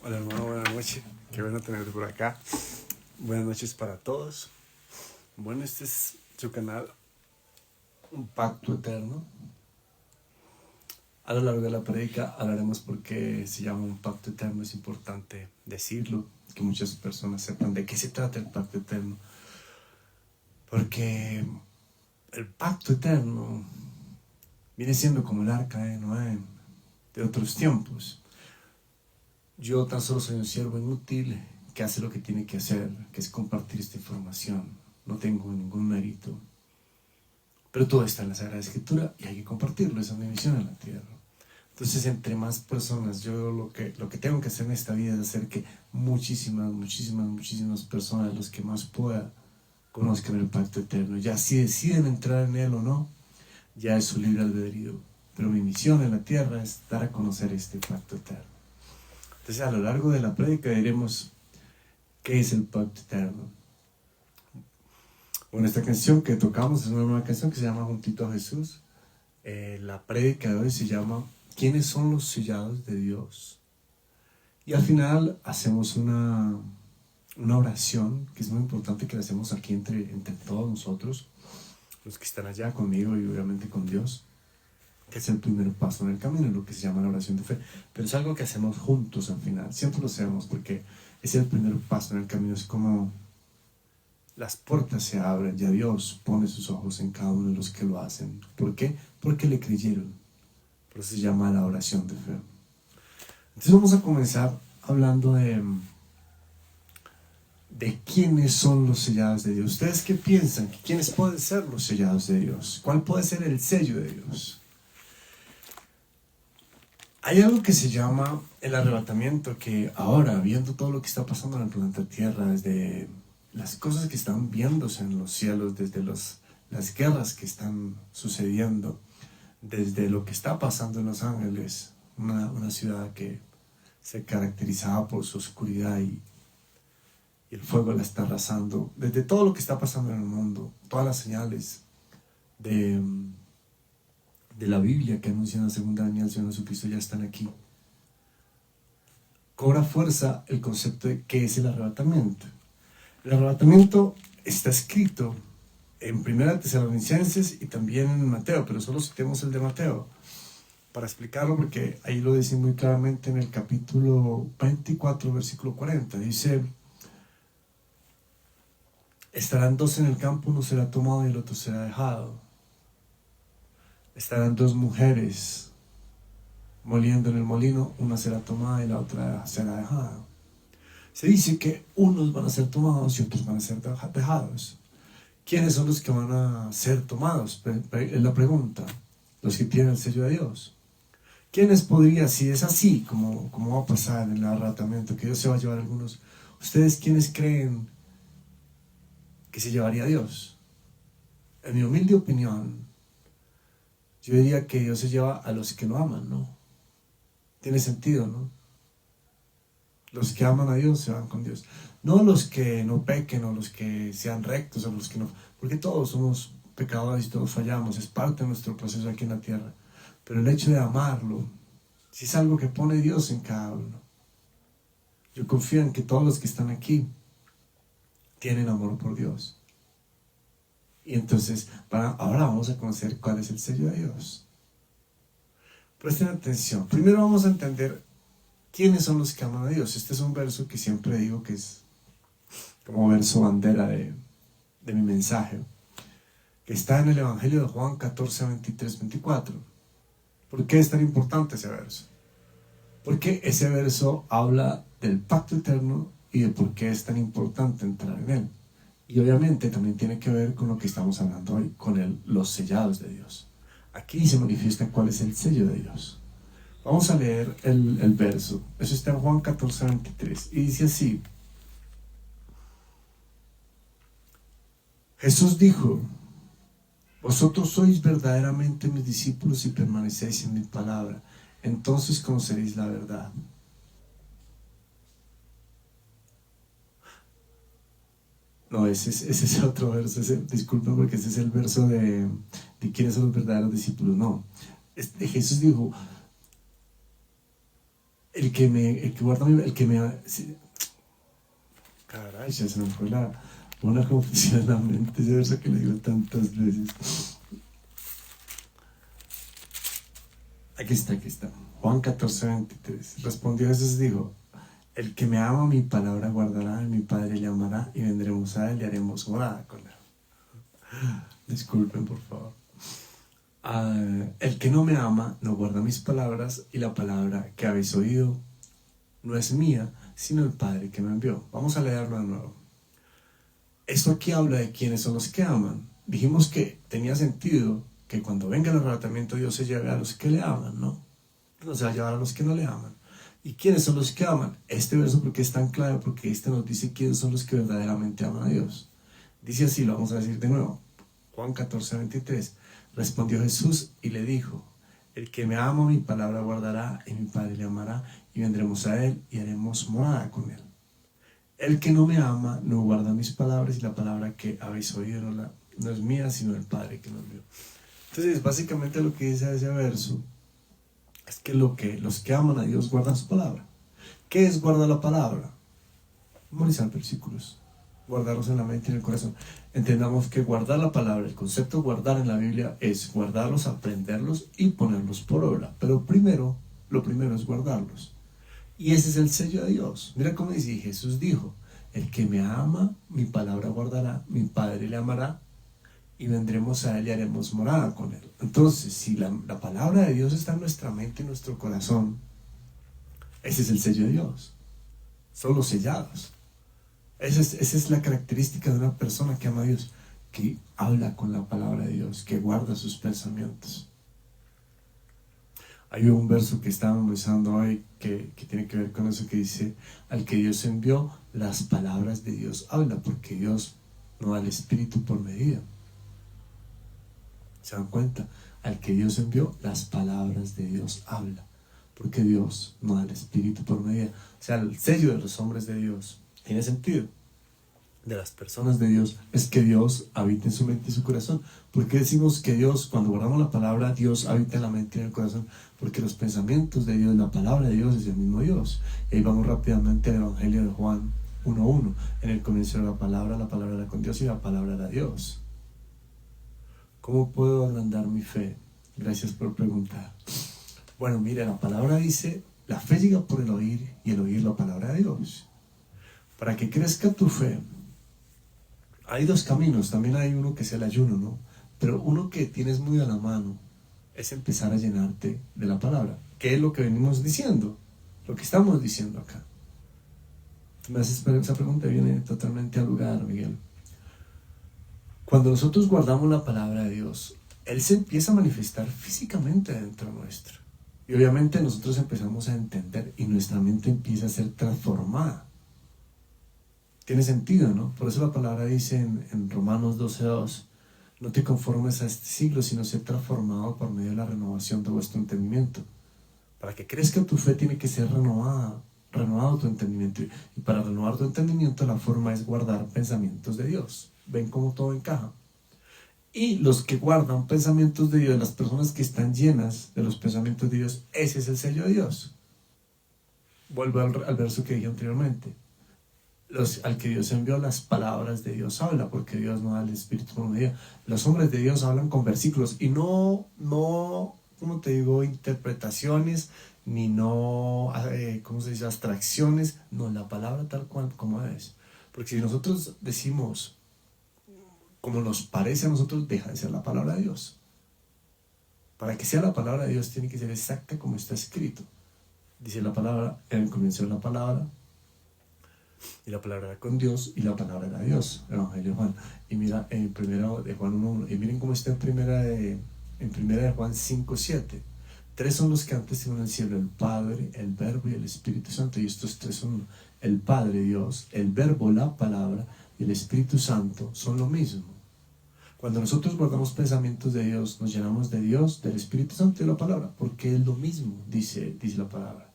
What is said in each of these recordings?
Hola hermano, buenas noches. Qué bueno tenerte por acá. Buenas noches para todos. Bueno, este es su canal, Un Pacto Eterno. A lo largo de la prédica hablaremos por qué se llama un pacto eterno. Es importante decirlo, que muchas personas sepan de qué se trata el pacto eterno. Porque el pacto eterno viene siendo como el arca de Noé de otros tiempos. Yo tan solo soy un siervo inútil que hace lo que tiene que hacer, que es compartir esta información. No tengo ningún mérito. Pero todo está en la Sagrada Escritura y hay que compartirlo. Esa es mi misión en la tierra. Entonces, entre más personas, yo lo que tengo que hacer en esta vida es hacer que muchísimas personas, los que más pueda, conozcan el pacto eterno. Ya si deciden entrar en él o no, ya es su libre albedrío. Pero mi misión en la tierra es dar a conocer este pacto eterno. Entonces, a lo largo de la prédica diremos qué es el pacto eterno. Bueno, esta canción que tocamos es una nueva canción que se llama Juntito a Jesús. La prédica de hoy se llama ¿Quiénes son los sellados de Dios? Y al final hacemos una oración que es muy importante, que la hacemos aquí entre todos nosotros, los que están allá conmigo y obviamente con Dios, que es el primer paso en el camino, lo que se llama la oración de fe. Pero es algo que hacemos juntos al final, siempre lo hacemos porque es el primer paso en el camino. Es como las puertas se abren, ya Dios pone sus ojos en cada uno de los que lo hacen. ¿Por qué? Porque le creyeron. Por eso se llama la oración de fe. Entonces vamos a comenzar hablando de quiénes son los sellados de Dios. ¿Ustedes qué piensan? ¿Quiénes pueden ser los sellados de Dios? ¿Cuál puede ser el sello de Dios? Hay algo que se llama el arrebatamiento, que ahora, viendo todo lo que está pasando en el planeta Tierra, desde las cosas que están viéndose en los cielos, desde las guerras que están sucediendo, desde lo que está pasando en Los Ángeles, una ciudad que se caracterizaba por su oscuridad y el fuego la está arrasando, desde todo lo que está pasando en el mundo, todas las señales de la Biblia que anuncian la segunda venida del Señor Jesucristo ya están aquí. Cobra fuerza el concepto de qué es el arrebatamiento. El arrebatamiento está escrito en 1 Tesalonicenses y también en Mateo, pero solo citemos el de Mateo para explicarlo, porque ahí lo dice muy claramente en el capítulo 24, versículo 40. Dice: estarán dos en el campo, uno será tomado y el otro será dejado. Estarán dos mujeres moliendo en el molino, una será tomada y la otra será dejada. Se dice que unos van a ser tomados y otros van a ser dejados. ¿Quiénes son los que van a ser tomados? Es la pregunta. Los que tienen el sello de Dios. ¿Quiénes podría, si es así, como va a pasar en el arrebatamiento, que Dios se va a llevar a algunos? ¿Ustedes quiénes creen que se llevaría a Dios? En mi humilde opinión, yo diría que Dios se lleva a los que lo aman, ¿no? Tiene sentido, ¿no? Los que aman a Dios se van con Dios. No los que no pequen, o los que sean rectos, o los que no... Porque todos somos pecadores y todos fallamos. Es parte de nuestro proceso aquí en la tierra. Pero el hecho de amarlo, si es algo que pone Dios en cada uno. Yo confío en que todos los que están aquí tienen amor por Dios. Y entonces, ahora vamos a conocer cuál es el sello de Dios. Presten atención. Primero vamos a entender quiénes son los que aman a Dios. Este es un verso que siempre digo que es como verso bandera de mi mensaje, que está en el Evangelio de Juan 14, 23, 24. ¿Por qué es tan importante ese verso? Porque ese verso habla del pacto eterno y de por qué es tan importante entrar en él. Y obviamente también tiene que ver con lo que estamos hablando hoy, con los sellados de Dios. Aquí se manifiesta cuál es el sello de Dios. Vamos a leer el verso. Eso está en Juan 14, 23. Y dice así: Jesús dijo: vosotros sois verdaderamente mis discípulos y permanecéis en mi palabra. Entonces conoceréis la verdad. No, ese es otro verso. Disculpen, porque ese es el verso de quiénes son los verdaderos discípulos. No, Jesús dijo: el que guarda mi, el que me... Sí, caray, ya se me fue una confusión en la mente, ese verso que le digo tantas veces. Aquí está. Juan 14:23. Respondió Jesús, dijo, el que me ama mi palabra guardará, y mi Padre le amará, y vendremos a él y haremos morada con él. Disculpen, por favor. El que no me ama no guarda mis palabras, y la palabra que habéis oído no es mía, sino el Padre que me envió. Vamos a leerlo de nuevo. Esto aquí habla de quiénes son los que aman. Dijimos que tenía sentido que cuando venga el arrebatamiento Dios se lleve a los que le aman, ¿no? No se va a llevar a los que no le aman. ¿Y quiénes son los que aman? Este verso, porque es tan clave, porque este nos dice quiénes son los que verdaderamente aman a Dios. Dice así, lo vamos a decir de nuevo. Juan 14:23. Respondió Jesús y le dijo, el que me ama mi palabra guardará, y mi Padre le amará, y vendremos a él y haremos morada con él. El que no me ama no guarda mis palabras, y la palabra que habéis oído no es mía, sino del Padre que me envió. Entonces, básicamente lo que dice ese verso es que los que aman a Dios guardan su palabra. ¿Qué es guardar la palabra? Memorizar versículos, guardarlos en la mente y en el corazón. Entendamos que guardar la palabra, el concepto de guardar en la Biblia es guardarlos, aprenderlos y ponerlos por obra. Pero lo primero es guardarlos. Y ese es el sello de Dios. Mira cómo dice, Jesús dijo, el que me ama, mi palabra guardará, mi Padre le amará, y vendremos a él y haremos morada con él. Entonces, si la palabra de Dios está en nuestra mente y en nuestro corazón, ese es el sello de Dios. Son los sellados. Esa es la característica de una persona que ama a Dios, que habla con la palabra de Dios, que guarda sus pensamientos. Hay un verso que estábamos usando hoy que tiene que ver con eso, que dice, al que Dios envió, las palabras de Dios habla, porque Dios no da el Espíritu por medida. ¿Se dan cuenta? Al que Dios envió, las palabras de Dios habla, porque Dios no da el Espíritu por medida. O sea, el sello de los hombres de Dios tiene sentido. De las personas de Dios es que Dios habita en su mente y su corazón. ¿Por qué decimos que Dios, cuando guardamos la palabra, Dios habita en la mente y en el corazón? Porque los pensamientos de Dios, la palabra de Dios es el mismo Dios. Y ahí vamos rápidamente al Evangelio de Juan 1:1. En el comienzo era la palabra era con Dios y la palabra era Dios. ¿Cómo puedo agrandar mi fe? Gracias por preguntar. Bueno, mire, la palabra dice, la fe llega por el oír y el oír la palabra de Dios. Para que crezca tu fe, hay dos caminos. También hay uno que es el ayuno, ¿no? Pero uno que tienes muy a la mano es empezar a llenarte de la palabra. ¿Qué es lo que venimos diciendo? Lo que estamos diciendo acá. Me haces esa pregunta, viene totalmente al lugar, Miguel. Cuando nosotros guardamos la palabra de Dios, Él se empieza a manifestar físicamente dentro nuestro. Y obviamente nosotros empezamos a entender y nuestra mente empieza a ser transformada. Tiene sentido, ¿no? Por eso la palabra dice en Romanos 12:2, no te conformes a este siglo, sino ser transformado por medio de la renovación de vuestro entendimiento. Para que crezca tu fe tiene que ser renovado tu entendimiento. Y para renovar tu entendimiento la forma es guardar pensamientos de Dios. ¿Ven cómo todo encaja? Y los que guardan pensamientos de Dios, las personas que están llenas de los pensamientos de Dios, ese es el sello de Dios. Vuelvo al verso que dije anteriormente. Al que Dios envió, las palabras de Dios habla, porque Dios no da el Espíritu por medida. Los hombres de Dios hablan con versículos y no, como te digo, interpretaciones, ni ¿cómo se dice? Abstracciones. No, la palabra tal cual como es. Porque si nosotros decimos como nos parece a nosotros, deja de ser la palabra de Dios. Para que sea la palabra de Dios tiene que ser exacta como está escrito. Dice la palabra, en el comienzo de la palabra, y la palabra era con Dios, y la palabra era Dios. Evangelio de Juan. Y mira, en primera de Juan 1:1, y miren cómo está en primera de Juan 5:7. Tres son los que antes en el cielo: el Padre, el Verbo y el Espíritu Santo. Y estos tres son el Padre, Dios, el Verbo, la palabra, y el Espíritu Santo son lo mismo. Cuando nosotros guardamos pensamientos de Dios, nos llenamos de Dios, del Espíritu Santo y de la palabra, porque es lo mismo, dice la palabra.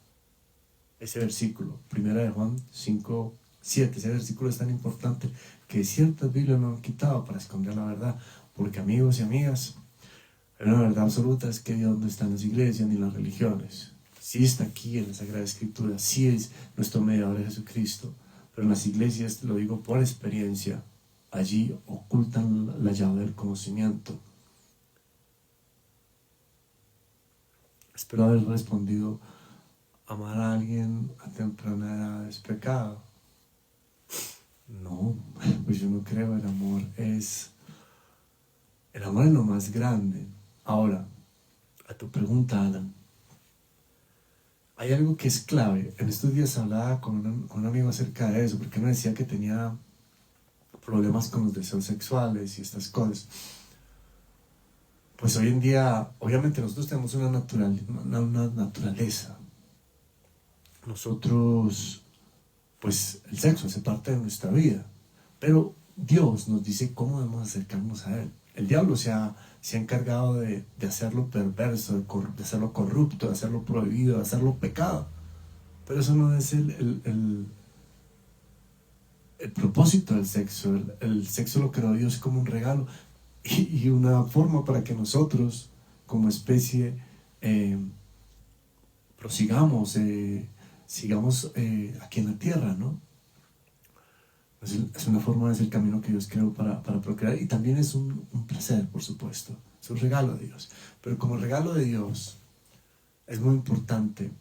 Ese versículo, primera de Juan 5:7, ese versículo es tan importante que ciertas Biblias lo han quitado para esconder la verdad, porque amigos y amigas, hay una verdad absoluta, es que Dios no está en las iglesias ni en las religiones. Sí está aquí en la Sagrada Escritura, sí es nuestro mediador Jesucristo, pero en las iglesias, lo digo por experiencia, allí ocultan la llave del conocimiento. Espero haber respondido. ¿Amar a alguien a temprana edad es pecado? No, pues yo no creo. El amor es lo más grande. Ahora, a tu pregunta, Alan, hay algo que es clave. En estos días hablaba con un amigo acerca de eso, porque me decía que tenía problemas con los deseos sexuales y estas cosas. Pues hoy en día, obviamente nosotros tenemos una naturaleza. Nosotros, pues el sexo hace parte de nuestra vida, pero Dios nos dice cómo debemos acercarnos a Él. El diablo se ha encargado de hacerlo perverso, de hacerlo corrupto, de hacerlo prohibido, de hacerlo pecado. Pero eso no es el propósito del sexo. El sexo lo creó Dios como un regalo y una forma para que nosotros, como especie, prosigamos, sigamos aquí en la tierra, ¿no? Es una forma, es el camino que Dios creó para procrear, y también es un placer, por supuesto, es un regalo de Dios. Pero como regalo de Dios, es muy importante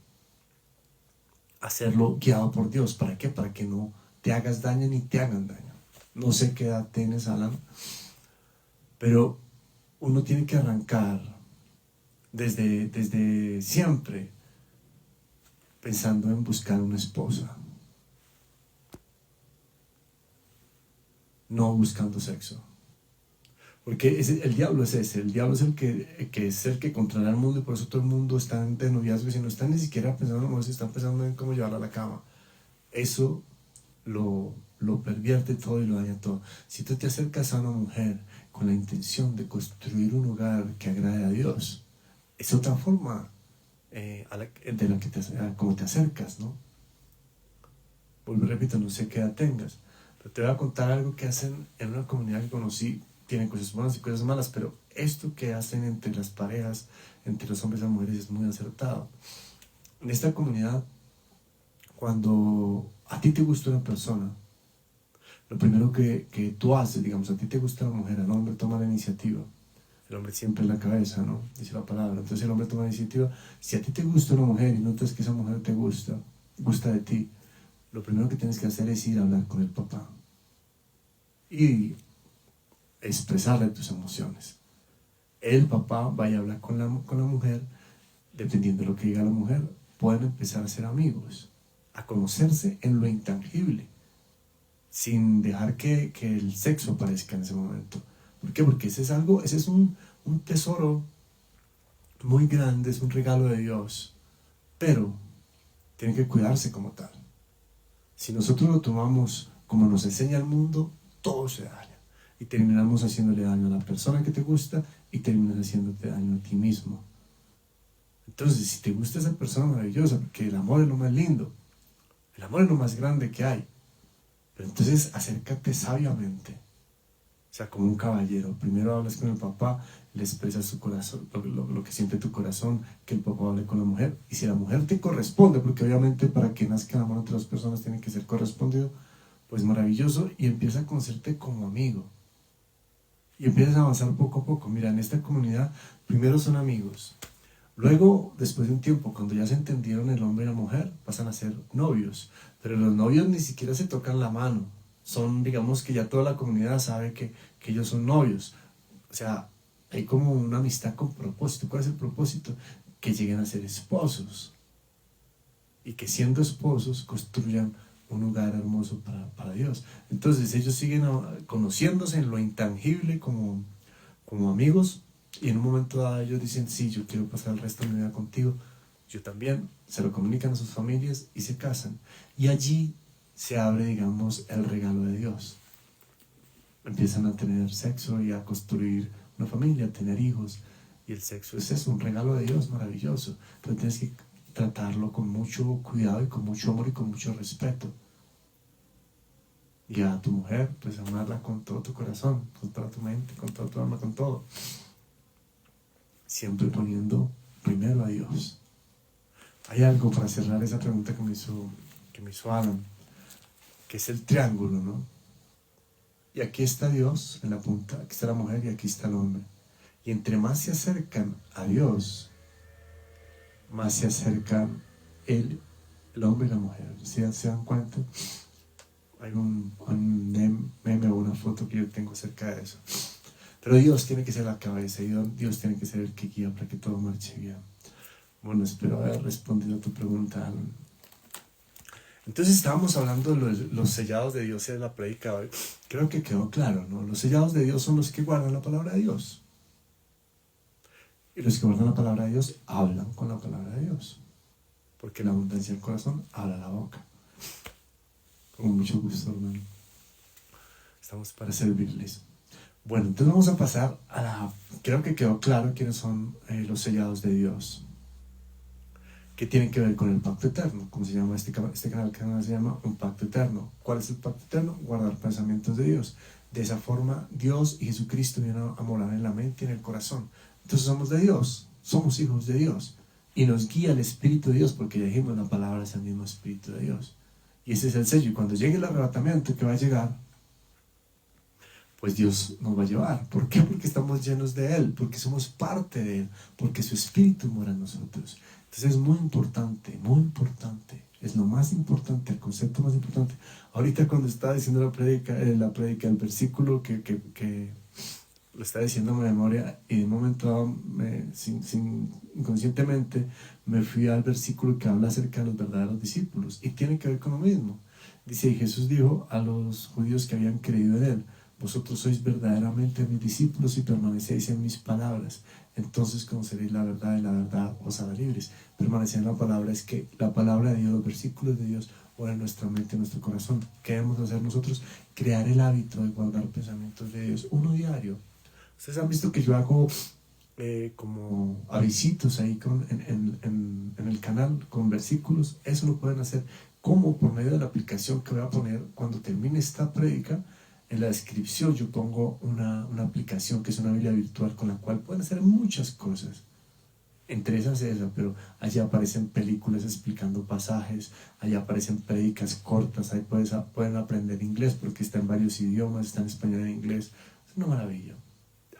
hacerlo guiado por Dios. ¿Para qué? Para que no te hagas daño ni te hagan daño. No sé qué edad tienes, Alan, pero uno tiene que arrancar desde siempre pensando en buscar una esposa, no buscando sexo. Porque el diablo es ese, el diablo es el que es el que controla el mundo, y por eso todo el mundo está de noviazgo, y si no están ni siquiera pensando en amor, si están pensando en cómo llevarla a la cama. Eso lo pervierte todo y lo daña todo. Si tú te acercas a una mujer con la intención de construir un hogar que agrade a Dios, es otra forma como te acercas, ¿no? Vuelvo y repito, no sé qué edad tengas, pero te voy a contar algo que hacen en una comunidad que conocí. Tienen cosas buenas y cosas malas, pero esto que hacen entre las parejas, entre los hombres y las mujeres, es muy acertado. En esta comunidad, cuando a ti te gusta una persona, lo primero que tú haces, digamos, a ti te gusta la mujer, el hombre toma la iniciativa. El hombre siempre en la cabeza, ¿no? Dice la palabra. Entonces el hombre toma la iniciativa. Si a ti te gusta una mujer y notas que esa mujer te gusta de ti, lo primero que tienes que hacer es ir a hablar con el papá y expresarle tus emociones. El papá vaya a hablar con la mujer. Dependiendo de lo que diga la mujer, pueden empezar a ser amigos, a conocerse en lo intangible, sin dejar que el sexo aparezca en ese momento. ¿Por qué? Porque ese es un tesoro muy grande, es un regalo de Dios, pero tiene que cuidarse como tal. Si nosotros lo tomamos como nos enseña el mundo, todo se daña. Y terminamos haciéndole daño a la persona que te gusta y terminas haciéndote daño a ti mismo. Entonces, si te gusta esa persona maravillosa, porque el amor es lo más lindo, el amor es lo más grande que hay, pero entonces acércate sabiamente, o sea, como un caballero. Primero hablas con el papá, le expresas su corazón, lo que siente tu corazón, que el papá hable con la mujer, y si la mujer te corresponde, porque obviamente para que nazca el amor entre las personas tiene que ser correspondido, pues maravilloso, y empieza a conocerte como amigo. Y empiezas a avanzar poco a poco. Mira, en esta comunidad, primero son amigos. Luego, después de un tiempo, cuando ya se entendieron el hombre y la mujer, pasan a ser novios. Pero los novios ni siquiera se tocan la mano. Son, digamos que ya toda la comunidad sabe que ellos son novios. O sea, hay como una amistad con propósito. ¿Cuál es el propósito? Que lleguen a ser esposos. Y que siendo esposos construyan un lugar hermoso para Dios. Entonces ellos siguen conociéndose en lo intangible como amigos, y en un momento dado ellos dicen, sí, yo quiero pasar el resto de mi vida contigo. Yo también. Se lo comunican a sus familias y se casan. Y allí se abre, digamos, el regalo de Dios. Empiezan a tener sexo y a construir una familia, a tener hijos. Y el sexo es eso, un regalo de Dios maravilloso. Pero tienes que tratarlo con mucho cuidado y con mucho amor y con mucho respeto. Y a tu mujer, pues amarla con todo tu corazón, con toda tu mente, con toda tu alma, con todo. Siempre poniendo primero a Dios. hay algo para cerrar esa pregunta que me hizo Adam, que es el triángulo, ¿no? Y aquí está Dios en la punta, aquí está la mujer y aquí está el hombre. Y entre más se acercan a Dios, más se acercan el hombre y la mujer. ¿Se dan cuenta? Hay un meme o una foto que yo tengo acerca de eso. Pero Dios tiene que ser la cabeza y Dios tiene que ser el que guía para que todo marche bien. Bueno, espero haber respondido a tu pregunta, Alan. Entonces estábamos hablando de los sellados de Dios en la prédica hoy. Creo que quedó claro, ¿no? Los sellados de Dios son los que guardan la palabra de Dios. Y los que guardan la palabra de Dios hablan con la palabra de Dios. Porque la abundancia del corazón habla la boca. Con mucho gusto, hermano. Estamos para servirles. Bueno, entonces vamos a pasar a la... Creo que quedó claro quiénes son los sellados de Dios. Que tienen que ver con el pacto eterno. ¿Cómo se llama este canal? Este canal se llama Un Pacto Eterno. ¿Cuál es el pacto eterno? Guardar pensamientos de Dios. De esa forma, Dios y Jesucristo vienen a morar en la mente y en el corazón. Entonces somos de Dios, somos hijos de Dios. Y nos guía el Espíritu de Dios, porque ya dijimos, la palabra es el mismo Espíritu de Dios. Y ese es el sello. Y cuando llegue el arrebatamiento que va a llegar, pues Dios nos va a llevar. ¿Por qué? Porque estamos llenos de Él, porque somos parte de Él, porque su Espíritu mora en nosotros. Entonces es muy importante, es lo más importante, el concepto más importante. Ahorita cuando estaba diciendo la prédica, el versículo que lo estaba diciendo en memoria, y de un momento dado, inconscientemente, me fui al versículo que habla acerca de los verdaderos discípulos, y tiene que ver con lo mismo. Dice, y Jesús dijo a los judíos que habían creído en Él: vosotros sois verdaderamente mis discípulos y permanecéis en mis palabras, entonces conoceréis la verdad y la verdad os hará libres. Permanecer en la palabra es que la palabra de Dios, los versículos de Dios, ora en nuestra mente, en nuestro corazón. ¿Qué debemos hacer nosotros? Crear el hábito de guardar pensamientos de Dios, uno diario. Ustedes han visto que yo hago como avisitos ahí en el canal con versículos. Eso lo pueden hacer como por medio de la aplicación que voy a poner cuando termine esta prédica. En la descripción yo pongo una aplicación que es una Biblia virtual con la cual pueden hacer muchas cosas. Entre esas esa, pero allí aparecen películas explicando pasajes, allí aparecen prédicas cortas, ahí pueden aprender inglés porque está en varios idiomas, está en español e inglés. Es una maravilla.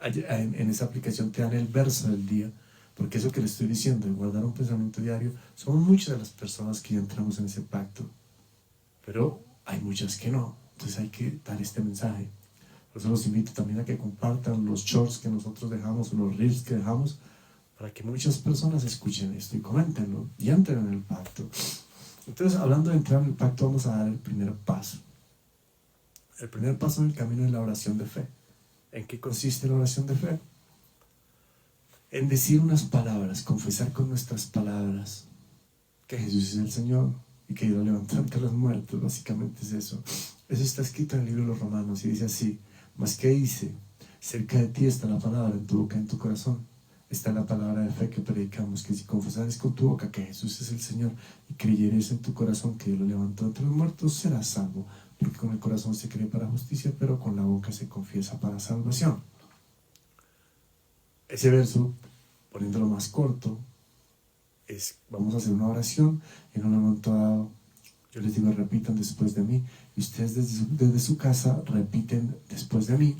En esa aplicación te dan el verso del día, porque eso que le estoy diciendo, de guardar un pensamiento diario, somos muchas de las personas que ya entramos en ese pacto, pero hay muchas que no. Entonces hay que dar este mensaje. Por eso los invito también a que compartan los shorts que nosotros dejamos, o los reels que dejamos, para que muchas personas escuchen esto y coméntenlo y entren en el pacto. Entonces, hablando de entrar en el pacto, vamos a dar el primer paso. El primer paso en el camino es la oración de fe. ¿En qué consiste la oración de fe? En decir unas palabras, confesar con nuestras palabras que Jesús es el Señor y que Dios lo levantó entre los muertos. Básicamente es eso. Eso está escrito en el libro de los Romanos y dice así: mas ¿qué dice? Cerca de ti está la palabra, en tu boca, en tu corazón. Está la palabra de fe que predicamos, que si confesares con tu boca que Jesús es el Señor y creyeres en tu corazón que Dios lo levantó entre los muertos, serás salvo. Porque con el corazón se cree para justicia, pero con la boca se confiesa para salvación. Ese verso, poniéndolo más corto, vamos a hacer una oración. En un momento dado, yo les digo, repitan después de mí, y ustedes desde su casa repiten después de mí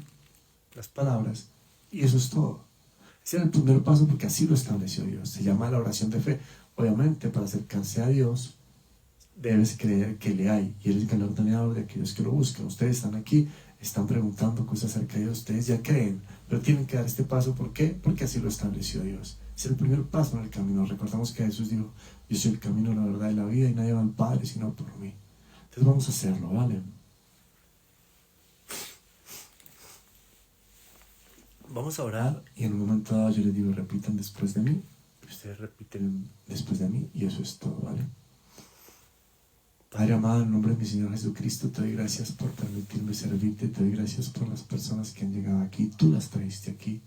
las palabras, y eso es todo. Ese es el primer paso, porque así lo estableció Dios. Se llama la oración de fe. Obviamente, para acercarse a Dios, debes creer que le hay, y Él es el galardonador de aquellos que lo buscan. Ustedes están aquí, están preguntando cosas acerca de Dios, ustedes ya creen, pero tienen que dar este paso. ¿Por qué? Porque así lo estableció Dios. Es el primer paso en el camino. Recordamos que Jesús dijo: yo soy el camino, la verdad y la vida, y nadie va al Padre sino por mí. Entonces vamos a hacerlo, ¿vale? Vamos a orar, y en un momento dado yo les digo, repitan después de mí, y ustedes repiten después de mí, y eso es todo, ¿vale? Padre amado, en nombre de mi Señor Jesucristo, te doy gracias por permitirme servirte, te doy gracias por las personas que han llegado aquí, tú las trajiste aquí.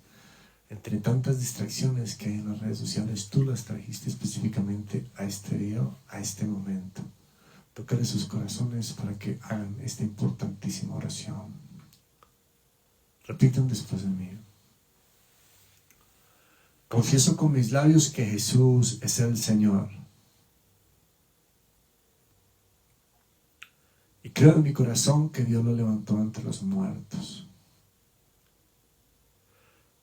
Entre tantas distracciones que hay en las redes sociales, tú las trajiste específicamente a este día, a este momento. Tócale sus corazones para que hagan esta importantísima oración. Repitan después de mí. Confieso con mis labios que Jesús es el Señor Y creo en mi corazón que Dios lo levantó entre los muertos.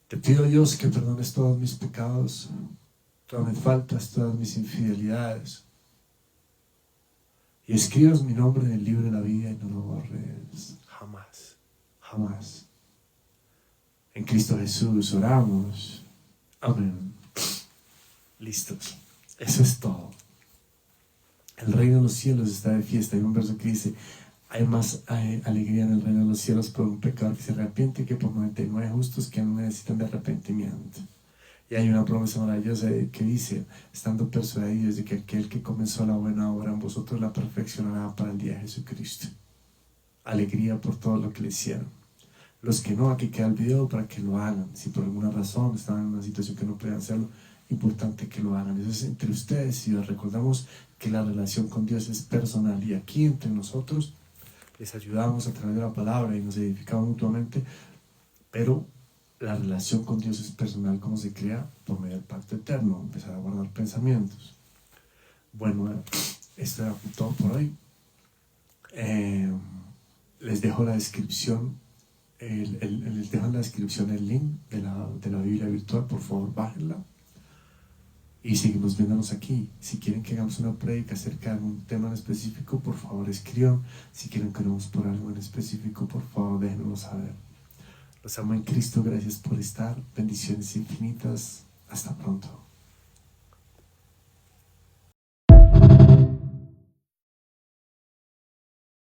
Te pido, Dios, que perdones todos mis pecados, todas mis faltas, todas mis infidelidades. Y escribas mi nombre en el libro de la vida y no lo borres. Jamás, jamás. En Cristo Jesús oramos. Amén. Listos. Eso es todo. El reino de los cielos está de fiesta. Hay un verso que dice: hay más alegría en el reino de los cielos por un pecador que se arrepiente que por 99 justos que no necesitan de arrepentimiento. Y hay una promesa maravillosa que dice: estando persuadidos de que aquel que comenzó la buena obra en vosotros la perfeccionará para el día de Jesucristo. Alegría por todo lo que le hicieron. Los que no, aquí queda el video para que lo hagan. Si por alguna razón estaban en una situación que no podían hacerlo, importante que lo hagan. Eso es entre ustedes y Dios. Recordamos que la relación con Dios es personal, y aquí entre nosotros les ayudamos a través de la palabra y nos edificamos mutuamente, pero la relación con Dios es personal, como se crea por medio del pacto eterno, empezar a guardar pensamientos. Bueno, esto era todo por hoy. Les dejo la descripción, les dejo en la descripción el link de la Biblia virtual. Por favor, bájenla. Y seguimos viéndonos aquí. Si quieren que hagamos una prédica acerca de algún tema en específico, por favor escriban. Si quieren que oremos por algo en específico, por favor déjenoslo saber. Los amo en Cristo, gracias por estar. Bendiciones infinitas. Hasta pronto.